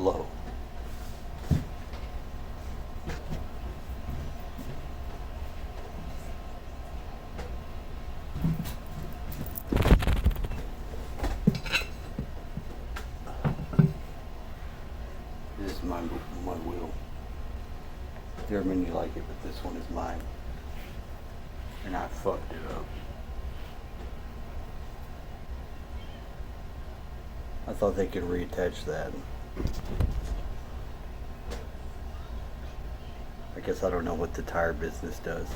below. This is my wheel. There are many like it, but this one is mine. And I fucked it up. I thought they could reattach that. I guess I don't know what the tire business does.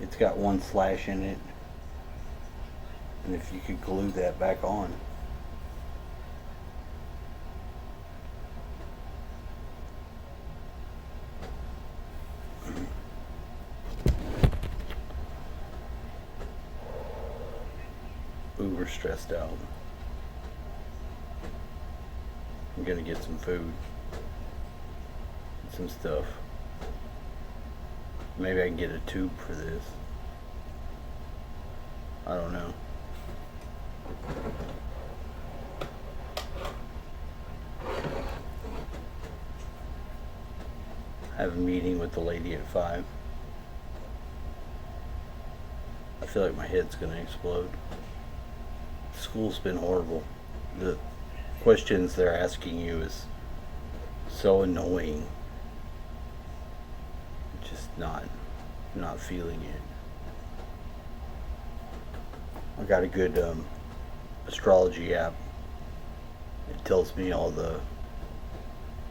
It's got one slash in it. And if you could glue that back on. Uber stressed out. I'm gonna get some food. Some stuff. Maybe I can get a tube for this. I don't know. I have a meeting with the lady at 5. I feel like my head's gonna explode. School's been horrible. The questions they're asking you is so annoying. Just not feeling it. I got a good astrology app. It tells me all the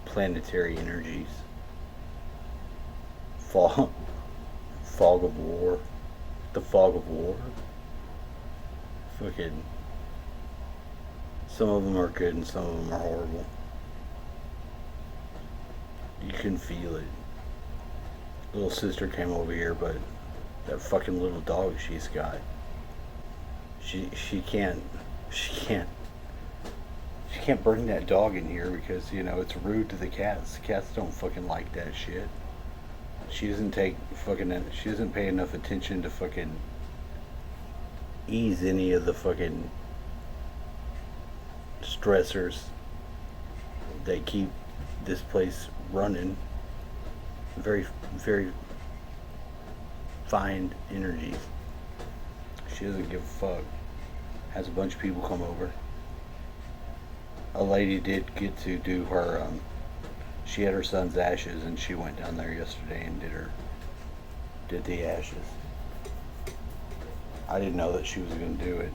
planetary energies. Fog of war. The fog of war. Fucking. Some of them are good and some of them are horrible. You can feel it. Little sister came over here, but that fucking little dog she's got. She can't bring that dog in here because, you know, it's rude to the cats. Cats don't fucking like that shit. She doesn't pay enough attention to fucking ease any of the fucking stressors that keep this place running. Very, very fine energies. She doesn't give a fuck. Has a bunch of people come over. A lady did get to do her, she had her son's ashes and she went down there yesterday and did the ashes. I didn't know that she was going to do it.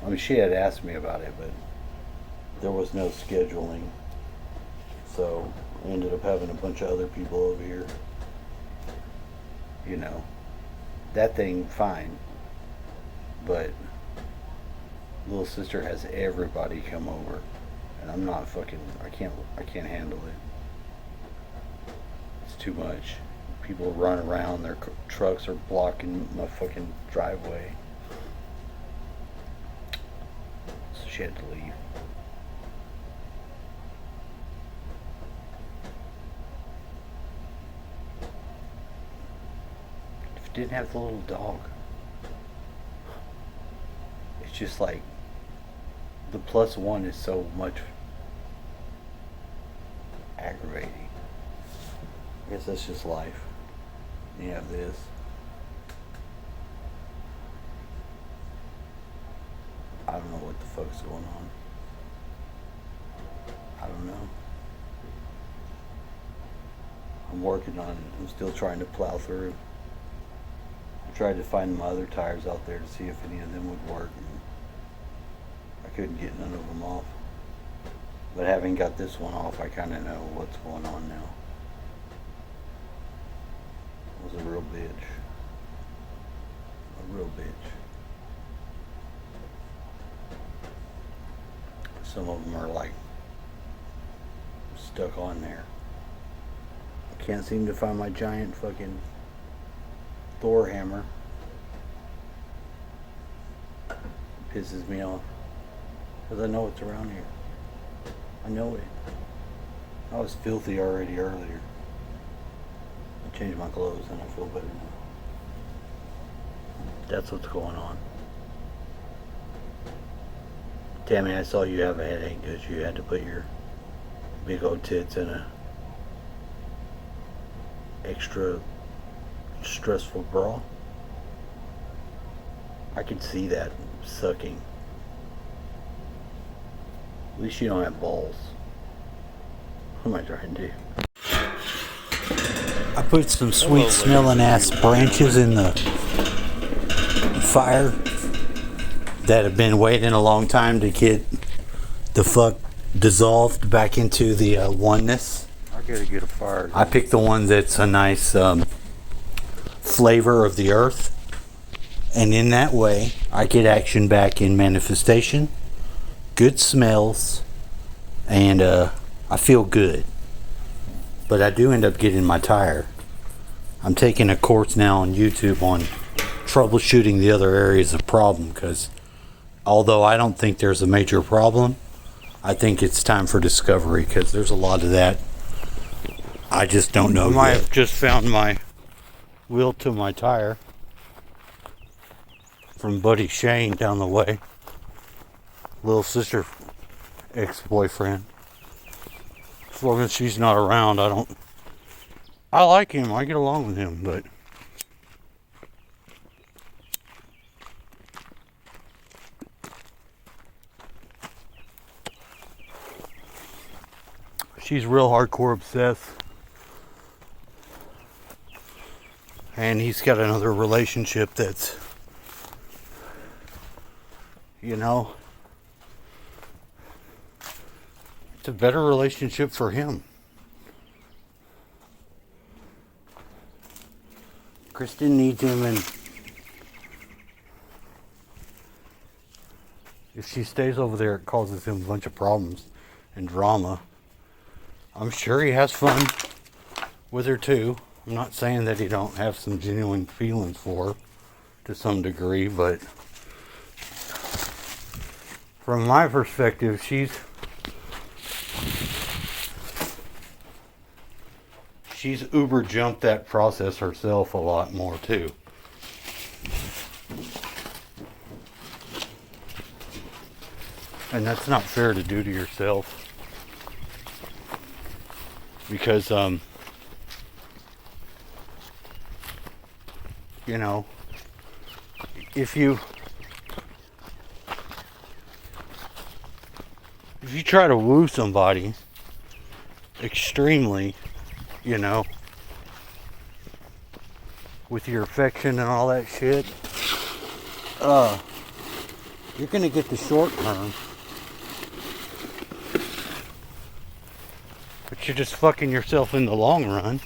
I mean, she had asked me about it, but there was no scheduling. So I ended up having a bunch of other people over here. You know, that thing, fine. But little sister has everybody come over. And I'm not fucking, I can't handle it. It's too much. People run around, their trucks are blocking my fucking driveway. So she had to leave. If it didn't have the little dog, it's just like, the +1 is so much aggravating. I guess that's just life. You have this. I don't know what the fuck's going on. I don't know. I'm working on it. I'm still trying to plow through. I tried to find my other tires out there to see if any of them would work. I couldn't get none of them off. But having got this one off, I kind of know what's going on now. It was a real bitch. A real bitch. Some of them are like stuck on there. I can't seem to find my giant fucking Thor hammer. It pisses me off. Because I know it's around here. I know it. I was filthy already earlier. I changed my clothes and I feel better now. That's what's going on. Tammy, I saw you have a headache because you had to put your big old tits in a extra stressful bra. I could see that sucking. At least you don't have balls. What am I trying to do? I put some sweet smelling ass branches in the fire that have been waiting a long time to get the fuck dissolved back into the oneness. I gotta get a fire. I picked the one that's a nice flavor of the earth. And in that way, I get action back in manifestation, good smells, and I feel good. But I do end up getting my tire. I'm taking a course now on YouTube on troubleshooting the other areas of problem, because although I don't think there's a major problem, I think it's time for discovery, because there's a lot of that I just don't know. I might have just found my wheel to my tire from Buddy Shane down the way. Little sister ex-boyfriend. As long as she's not around, I like him, I get along with him, but she's real hardcore obsessed. And he's got another relationship that's, you know, it's a better relationship for him. Kristen needs him, and if she stays over there, it causes him a bunch of problems and drama. I'm sure he has fun with her too. I'm not saying that he don't have some genuine feelings for her to some degree, but from my perspective, she's uber jumped that process herself a lot more too. And that's not fair to do to yourself. Because, you know, if you try to woo somebody extremely, you know, with your affection and all that shit, you're gonna get the short term, but you're just fucking yourself in the long run,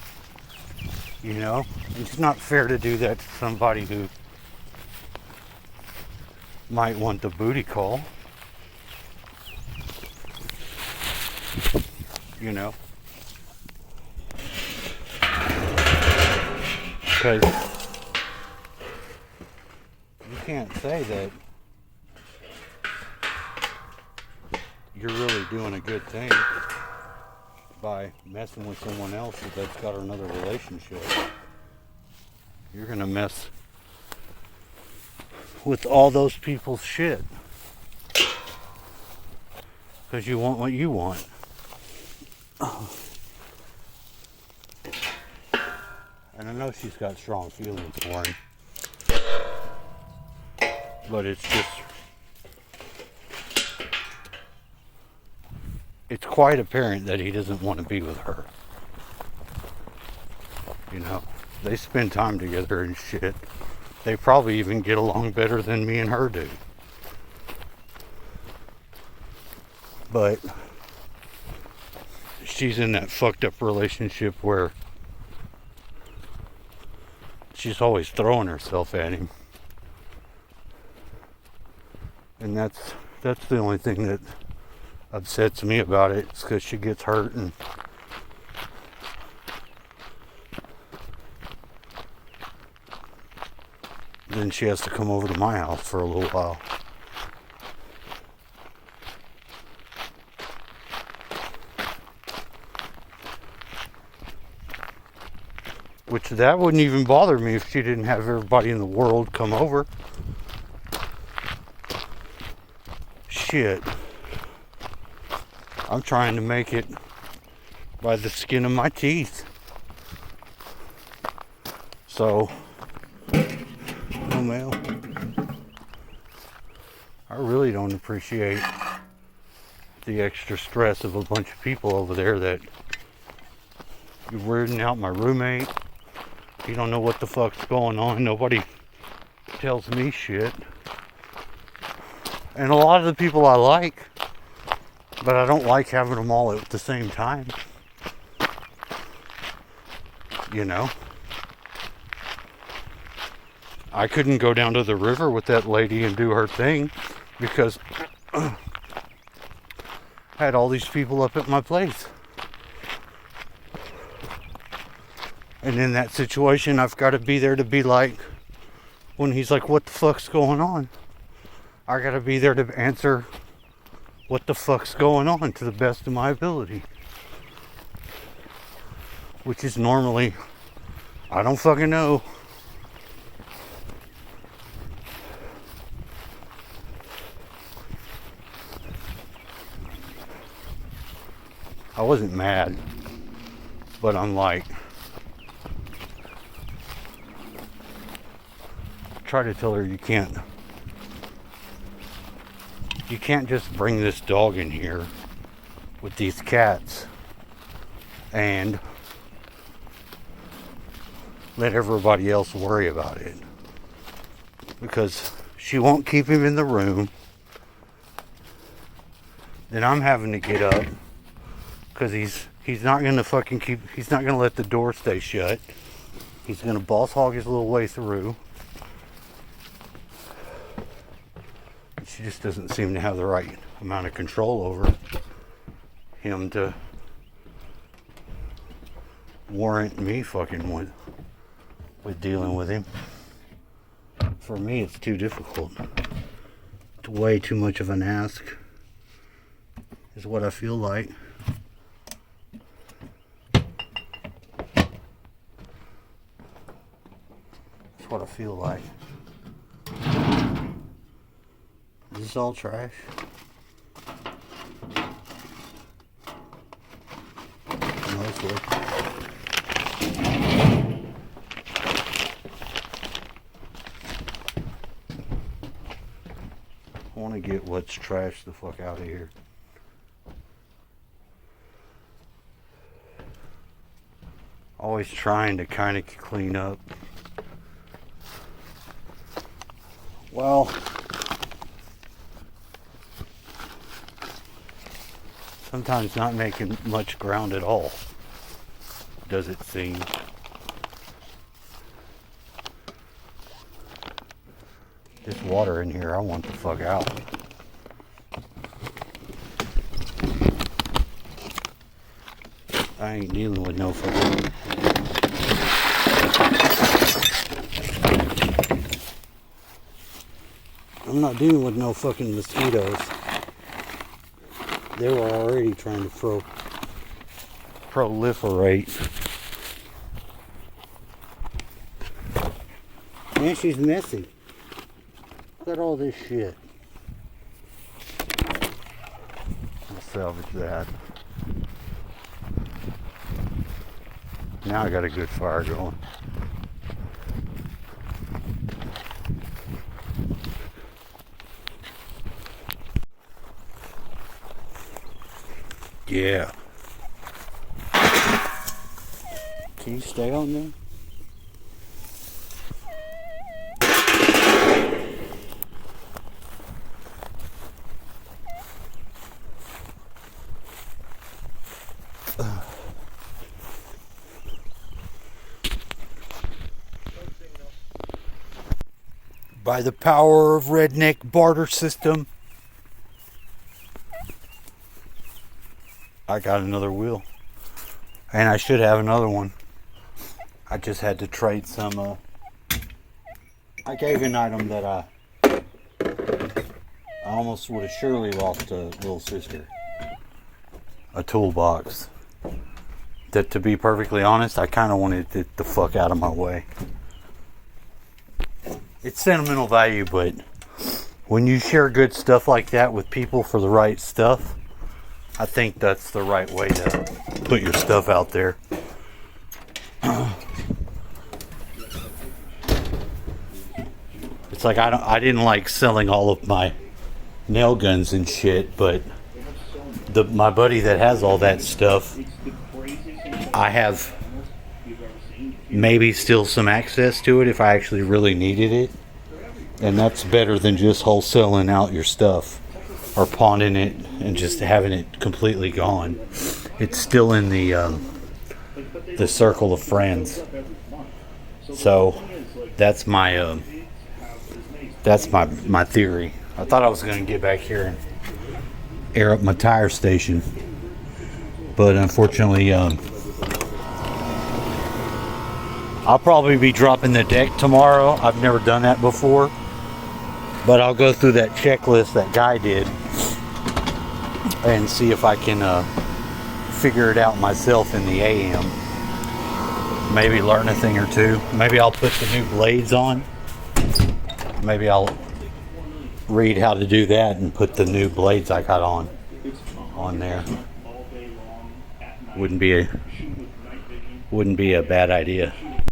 you know. It's not fair to do that to somebody who might want the booty call, you know. Because you can't say that you're really doing a good thing by messing with someone else that's got another relationship. You're gonna mess with all those people's shit because you want what you want. And I know she's got strong feelings for him, but it's quite apparent that he doesn't want to be with her. You know, they spend time together and shit. They probably even get along better than me and her do. But she's in that fucked up relationship where she's always throwing herself at him. And that's the only thing that upsets me about it. It's because she gets hurt and then she has to come over to my house for a little while. Which that wouldn't even bother me if she didn't have everybody in the world come over. shit. I'm trying to make it by the skin of my teeth. So, oh well, I really don't appreciate the extra stress of a bunch of people over there that you're weirding out my roommate. You don't know what the fuck's going on. Nobody tells me shit. And a lot of the people I like, but I don't like having them all at the same time. You know? I couldn't go down to the river with that lady and do her thing because I had all these people up at my place. And in that situation, I've got to be there to be like, when he's like, what the fuck's going on? I got to be there to answer what the fuck's going on to the best of my ability. Which is normally, I don't fucking know. I wasn't mad, but I'm like, try to tell her you can't just bring this dog in here with these cats and let everybody else worry about it, because she won't keep him in the room. Then I'm having to get up because he's not gonna he's not gonna let the door stay shut. He's gonna boss hog his little way through. She just doesn't seem to have the right amount of control over him to warrant me fucking with dealing with him. For me, it's too difficult. It's way too much of an ask, is what I feel like. That's what I feel like. Is this all trash? Mostly. I want to get what's trash the fuck out of here. Always trying to kind of clean up. Well, sometimes not making much ground at all, does it seem. This water in here, I want the fuck out. I ain't dealing with no fucking... I'm not dealing with no fucking mosquitoes. They were already trying to proliferate. Man, she's messy. Look at all this shit. I'll salvage that. Now I got a good fire going. Yeah. Can you stay on there? By the power of redneck barter system, I got another wheel. And I should have another one. I just had to trade some, I gave an item that I almost would have surely lost to little sister. A toolbox. That, to be perfectly honest, I kind of wanted it the fuck out of my way. It's sentimental value, but when you share good stuff like that with people for the right stuff, I think that's the right way to put your stuff out there. It's like I didn't like selling all of my nail guns and shit, but my buddy that has all that stuff, I have maybe still some access to it if I actually really needed it. And that's better than just wholesaling out your stuff or pawning it and just having it completely gone. It's still in the circle of friends. So that's my theory. I thought I was going to get back here and air up my tire station, but unfortunately I'll probably be dropping the deck tomorrow. I've never done that before, but I'll go through that checklist that guy did and see if I can figure it out myself in the AM. Maybe learn a thing or two. Maybe I'll put the new blades on. Maybe I'll read how to do that and put the new blades I got on there. Wouldn't be a bad idea.